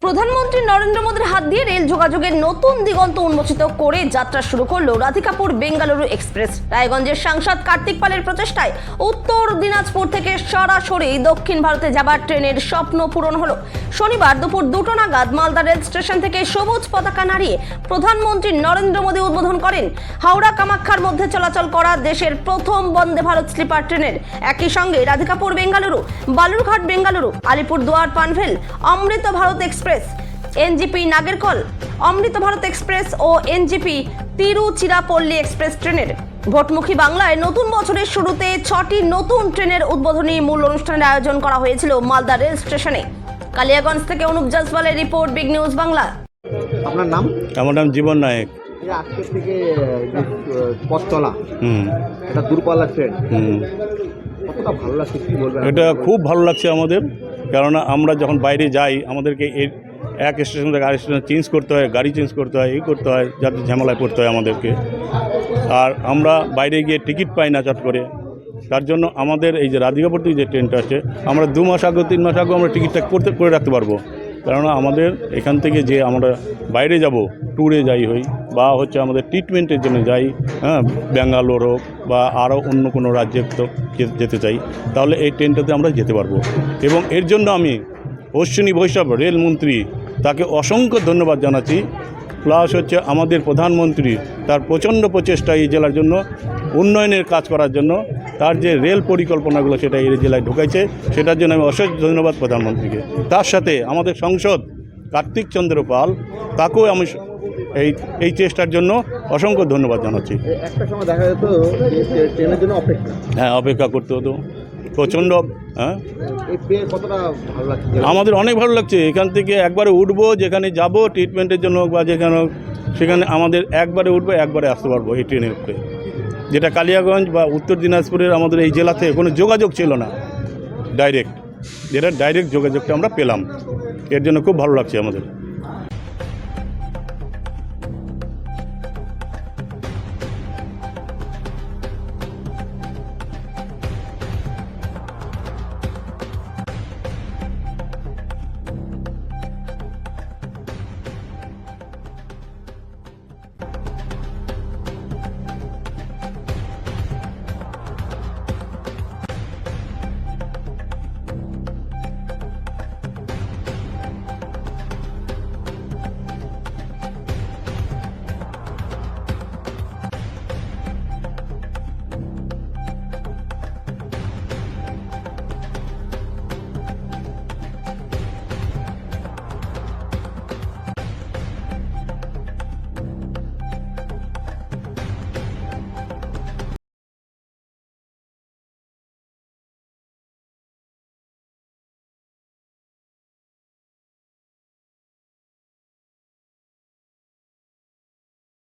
প্রধানমন্ত্রী নরেন্দ্র মোদীর হাত দিয়ে রেল যোগাযোগের নতুন দিগন্ত উন্মোচিত করে যাত্রা শুরু করলো রাধিকাপুর বেঙ্গালুরু এক্সপ্রেস। রায়গঞ্জের সাংসদ কার্তিক পালের প্রচেষ্টায় উত্তর দিনাজপুর থেকে সরাসরি দক্ষিণ ভারতে যাবার ট্রেনের স্বপ্ন পূরণ হলো। শনিবার দুপুর 2টা নাগাদ মালদা রেল স্টেশন থেকে সবুজ পতাকা নাড়িয়ে প্রধানমন্ত্রী নরেন্দ্র মোদী উদ্বোধন করেন হাওড়া কামাখ্যার মধ্যে চলাচল করা দেশের প্রথম বন্দে ভারত স্লিপার ট্রেনের। একই সঙ্গে রাধিকাপুর বেঙ্গালুরু, বালুরঘাট বেঙ্গালুরু, আলিপুরদুয়ার পানভেল, অমৃত ভারত এক্সপ্রেস, এনজিপি নাগেরকল, অমৃত ভারত এক্সপ্রেস ও এনজিপি তিরুচিরাপল্লী এক্সপ্রেস ট্রেনের। ভোটমুখী বাংলায় নতুন বছরের শুরুতে 6টি নতুন ট্রেনের উদ্বোধনী মূল অনুষ্ঠানের আয়োজন করা হয়েছিল মালদা রেল স্টেশনে। কালিয়াগঞ্জ থেকে অনুপ জাসওয়ালের রিপোর্ট, বিগ নিউজ বাংলা। আপনার নাম? আমার নাম জীবন নায়ক। আজকে থেকে পথ চলা এটা দূরপাল্লা ট্রেন, কতটা ভালো লাগছে কি বলবেন? এটা খুব ভালো লাগছে আমাদের, কেননা আমরা যখন বাইরে যাই আমাদেরকে এক স্টেশন থেকে আরেক স্টেশনে চেঞ্জ করতে হয়, গাড়ি চেঞ্জ করতে হয়, এই করতে হয়, যাতে ঝামেলায় পড়তে হয় আমাদেরকে। আর আমরা বাইরে গিয়ে টিকিট পাই না চট করে। তার জন্য আমাদের এই যে রাধিকাপুর থেকে যে ট্রেনটা আছে, আমরা 2 মাস আগে 3 মাস আগে আমরা টিকিটটা করে রাখতে পারবো। কেননা আমাদের এখান থেকে যে আমরা বাইরে যাব, ট্যুরে যাই হই বা হচ্ছে আমাদের ট্রিটমেন্টের জন্য যাই, ব্যাঙ্গালোর হোক বা আরও অন্য কোনো রাজ্যে তো যেতে চাই, তাহলে এই ট্রেনটাতে আমরা যেতে পারবো। এবং এর জন্য আমি অশ্বিনী বৈষ্ণব রেলমন্ত্রী তাকে অসংখ্য ধন্যবাদ জানাচ্ছি। প্লাস হচ্ছে আমাদের প্রধানমন্ত্রী তার প্রচণ্ড প্রচেষ্টা এই জেলার জন্য উন্নয়নের কাজ করার জন্য, তার যে রেল পরিকল্পনাগুলো সেটা এই জেলায় ঢুকাইছে, সেটার জন্য আমি অশেষ ধন্যবাদ প্রধানমন্ত্রীকে। তার সাথে আমাদের সংসদ কার্তিক চন্দ্র পাল, তাকেও আমি এই চেষ্টার জন্য অসংখ্য ধন্যবাদ জানাচ্ছি। একটা সময় দেখা যেত ট্রেনের জন্য অপেক্ষা, অপেক্ষা করতে হতো প্রচণ্ড। এই পেয়ে কতটা ভালো লাগছে? আমাদের অনেক ভালো লাগছে। এখান থেকে একবারে উঠবো, যেখানে যাব ট্রিটমেন্টের জন্য বা যেখানে সেখানে আমাদের একবারে উঠবো, একবারে আসতে পারবো এই ট্রেনের উপরে, যেটা কালিয়াগঞ্জ বা উত্তর দিনাজপুরের আমাদের এই জেলাতে কোনো যোগাযোগ ছিল না ডাইরেক্ট, যেটা ডাইরেক্ট যোগাযোগটা আমরা পেলাম। এর জন্য খুব ভালো লাগছে আমাদের।